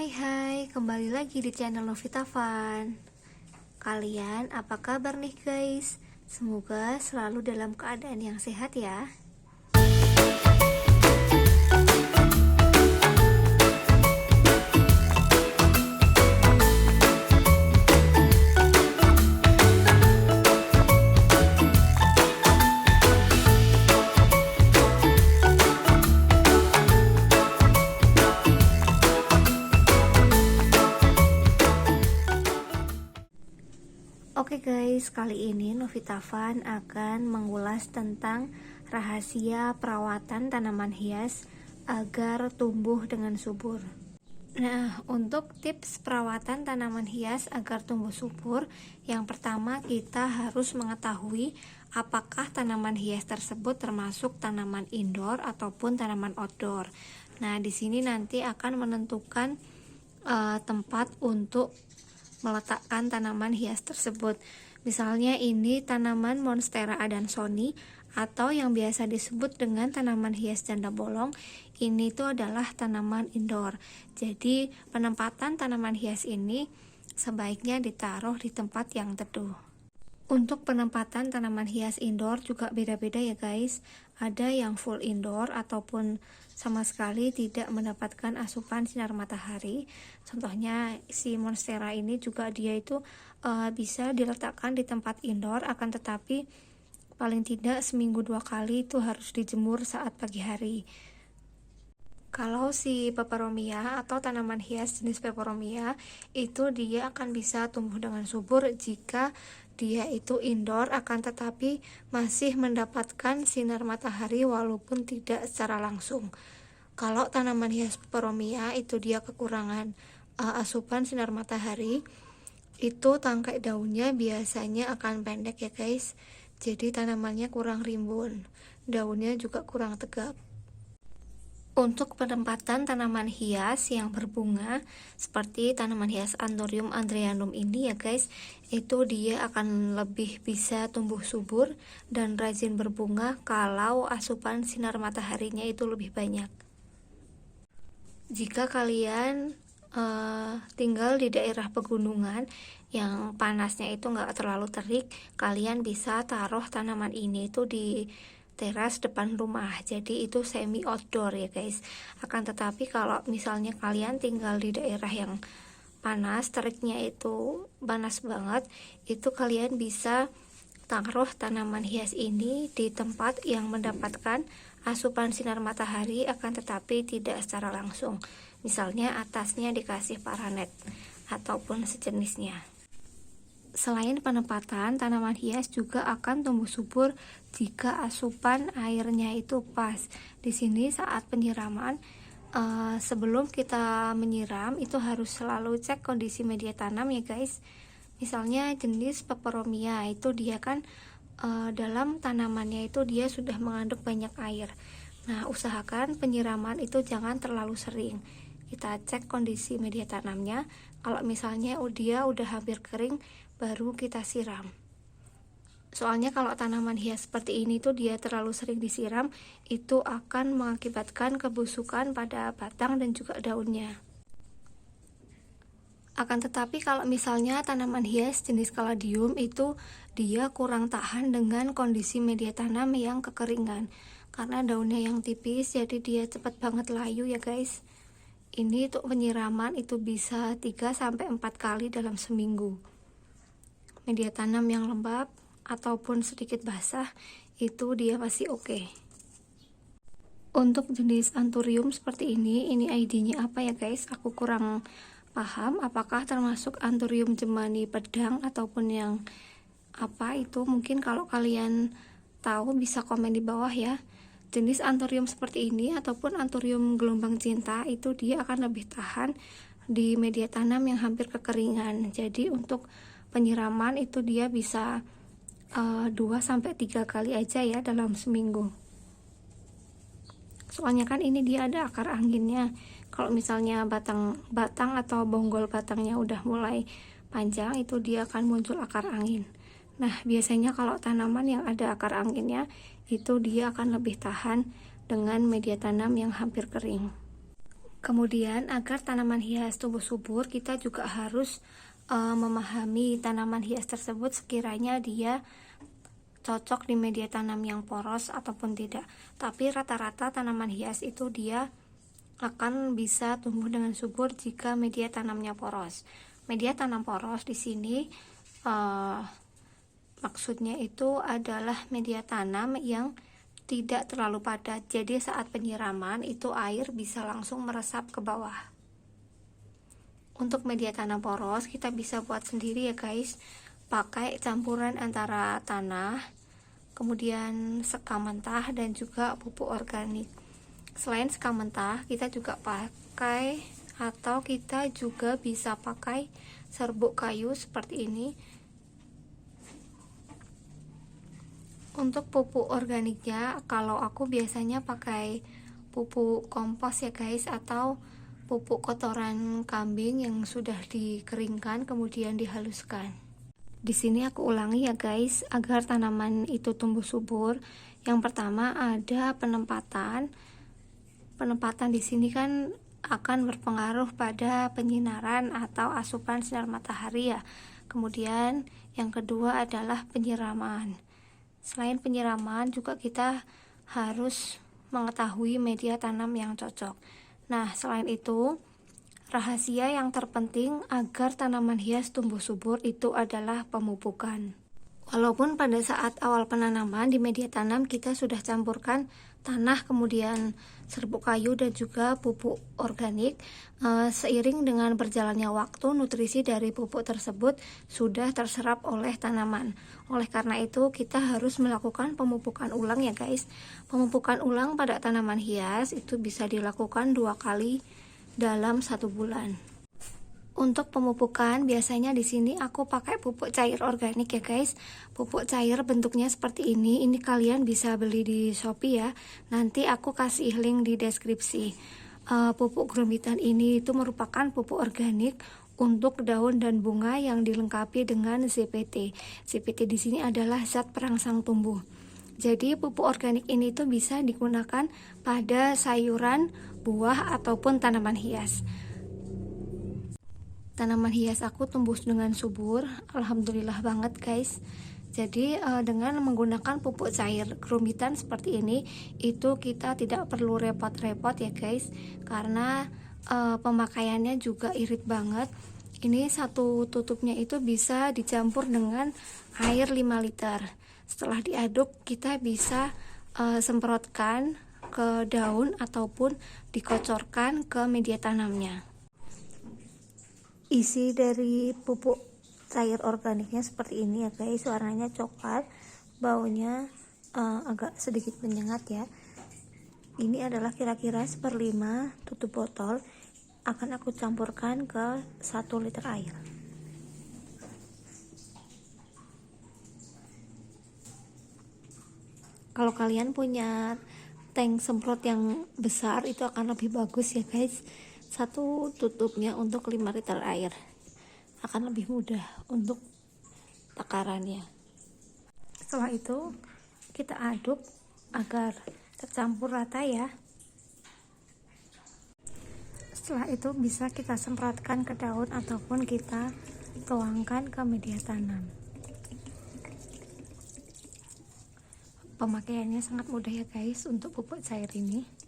Hai, kembali lagi di channel Novita Fun. Kalian apa kabar nih guys? Semoga selalu dalam keadaan yang sehat ya. Oke guys, kali ini Novita Fun akan mengulas tentang rahasia perawatan tanaman hias agar tumbuh dengan subur. Nah, untuk tips perawatan tanaman hias agar tumbuh subur, yang pertama kita harus mengetahui apakah tanaman hias tersebut termasuk tanaman indoor ataupun tanaman outdoor. Nah, di sini nanti akan menentukan tempat untuk meletakkan tanaman hias tersebut. Misalnya ini tanaman Monstera adansoni atau yang biasa disebut dengan tanaman hias janda bolong. Ini tuh adalah tanaman indoor. Jadi penempatan tanaman hias ini sebaiknya ditaruh di tempat yang teduh. Untuk penempatan tanaman hias indoor juga beda-beda ya guys. Ada yang full indoor ataupun sama sekali tidak mendapatkan asupan sinar matahari. Contohnya si Monstera ini juga dia itu bisa diletakkan di tempat indoor, akan tetapi paling tidak seminggu 2 kali itu harus dijemur saat pagi hari. Kalau si peperomia atau tanaman hias jenis peperomia itu dia akan bisa tumbuh dengan subur jika dia itu indoor, akan tetapi masih mendapatkan sinar matahari walaupun tidak secara langsung. Kalau tanaman hias peperomia itu dia kekurangan asupan sinar matahari, itu tangkai daunnya biasanya akan pendek ya guys. Jadi tanamannya kurang rimbun, daunnya juga kurang tegap. Untuk penempatan tanaman hias yang berbunga seperti tanaman hias Anthurium andreanum ini ya guys, itu dia akan lebih bisa tumbuh subur dan rajin berbunga kalau asupan sinar mataharinya itu lebih banyak. Jika kalian tinggal di daerah pegunungan yang panasnya itu nggak terlalu terik, kalian bisa taruh tanaman ini itu di teras depan rumah, jadi itu semi outdoor ya guys. Akan tetapi kalau misalnya kalian tinggal di daerah yang panas, teriknya itu panas banget, itu kalian bisa taruh tanaman hias ini di tempat yang mendapatkan asupan sinar matahari akan tetapi tidak secara langsung. Misalnya atasnya dikasih paranet ataupun sejenisnya. Selain penempatan, tanaman hias juga akan tumbuh subur jika asupan airnya itu pas. Di sini saat penyiraman, sebelum kita menyiram itu harus selalu cek kondisi media tanam ya guys. Misalnya jenis peperomia itu dia kan dalam tanamannya itu dia sudah mengandung banyak air. Nah, usahakan penyiraman itu jangan terlalu sering. Kita cek kondisi media tanamnya. Kalau misalnya dia udah hampir kering, baru kita siram. Soalnya kalau tanaman hias seperti ini tuh dia terlalu sering disiram, itu akan mengakibatkan kebusukan pada batang dan juga daunnya. Akan tetapi kalau misalnya tanaman hias jenis kaladium itu dia kurang tahan dengan kondisi media tanam yang kekeringan, karena daunnya yang tipis jadi dia cepat banget layu ya guys. Ini untuk penyiraman itu bisa 3-4 kali dalam seminggu. Media tanam yang lembab ataupun sedikit basah itu dia masih oke. Untuk jenis Anthurium seperti ini ID-nya apa ya guys? Aku kurang paham apakah termasuk Anthurium jemani pedang ataupun yang apa itu. Mungkin kalau kalian tahu bisa komen di bawah ya. Jenis Anthurium seperti ini ataupun Anthurium gelombang cinta itu dia akan lebih tahan di media tanam yang hampir kekeringan. Jadi untuk penyiraman itu dia bisa 2-3 kali aja ya dalam seminggu. Soalnya kan ini dia ada akar anginnya. Kalau misalnya batang atau bonggol batangnya udah mulai panjang, itu dia akan muncul akar angin. Nah, biasanya kalau tanaman yang ada akar anginnya itu dia akan lebih tahan dengan media tanam yang hampir kering. Kemudian agar tanaman hias tumbuh subur, kita juga harus memahami tanaman hias tersebut sekiranya dia cocok di media tanam yang poros ataupun tidak. Tapi rata-rata tanaman hias itu dia akan bisa tumbuh dengan subur jika media tanamnya poros. Media tanam poros di sini maksudnya itu adalah media tanam yang tidak terlalu padat, jadi saat penyiraman itu air bisa langsung meresap ke bawah. Untuk media tanam poros kita bisa buat sendiri ya guys, pakai campuran antara tanah, kemudian sekam mentah dan juga pupuk organik. Selain sekam mentah, kita juga pakai atau kita juga bisa pakai serbuk kayu seperti ini. Untuk pupuk organiknya, kalau aku biasanya pakai pupuk kompos ya guys, atau pupuk kotoran kambing yang sudah dikeringkan kemudian dihaluskan. Di sini aku ulangi ya guys, agar tanaman itu tumbuh subur. Yang pertama ada penempatan. Penempatan di sini kan akan berpengaruh pada penyinaran atau asupan sinar matahari ya. Kemudian yang kedua adalah penyiraman. Selain penyiraman juga kita harus mengetahui media tanam yang cocok. Nah, selain itu, rahasia yang terpenting agar tanaman hias tumbuh subur itu adalah pemupukan. Walaupun pada saat awal penanaman di media tanam kita sudah campurkan tanah, kemudian serbuk kayu dan juga pupuk organik, seiring dengan berjalannya waktu nutrisi dari pupuk tersebut sudah terserap oleh tanaman. Oleh karena itu kita harus melakukan pemupukan ulang ya guys. Pemupukan ulang pada tanaman hias itu bisa dilakukan 2 kali dalam 1 bulan. Untuk pemupukan biasanya di sini aku pakai pupuk cair organik ya guys. Pupuk cair bentuknya seperti ini. Ini kalian bisa beli di Shopee ya. Nanti aku kasih link di deskripsi. Pupuk grombitan ini itu merupakan pupuk organik untuk daun dan bunga yang dilengkapi dengan ZPT. ZPT di sini adalah zat perangsang tumbuh. Jadi pupuk organik ini tuh bisa digunakan pada sayuran, buah ataupun tanaman hias. Tanaman hias aku tumbuh dengan subur, alhamdulillah banget guys. Jadi dengan menggunakan pupuk cair grombitan seperti ini, itu kita tidak perlu repot-repot ya guys, karena pemakaiannya juga irit banget. Ini satu tutupnya itu bisa dicampur dengan air 5 liter. Setelah diaduk kita bisa semprotkan ke daun ataupun dikocorkan ke media tanamnya. Isi dari pupuk cair organiknya seperti ini ya guys, warnanya coklat, baunya agak sedikit menyengat ya. Ini adalah kira-kira 1/5 tutup botol, akan aku campurkan ke 1 liter air. Kalau kalian punya tank semprot yang besar itu akan lebih bagus ya guys. 1 tutupnya untuk 5 liter air, akan lebih mudah untuk takarannya. Setelah itu kita aduk agar tercampur rata ya. Setelah itu bisa kita semprotkan ke daun ataupun kita tuangkan ke media tanam. Pemakaiannya sangat mudah ya guys untuk pupuk cair ini.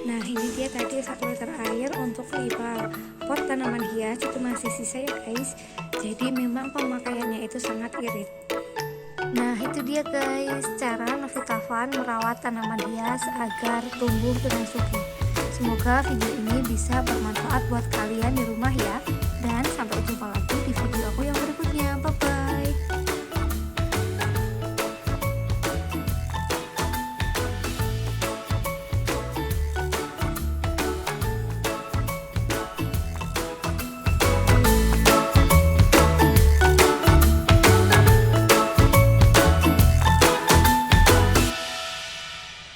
Nah ini dia tadi 1 liter air untuk 5 pot tanaman hias, itu masih sisa ya guys. Jadi memang pemakaiannya itu sangat irit. Nah itu dia guys, cara Novita Fun merawat tanaman hias agar tumbuh dengan subur. Semoga video ini bisa bermanfaat buat kalian di rumah ya. Dan sampai jumpa lagi di video aku yang berikutnya. Bye bye.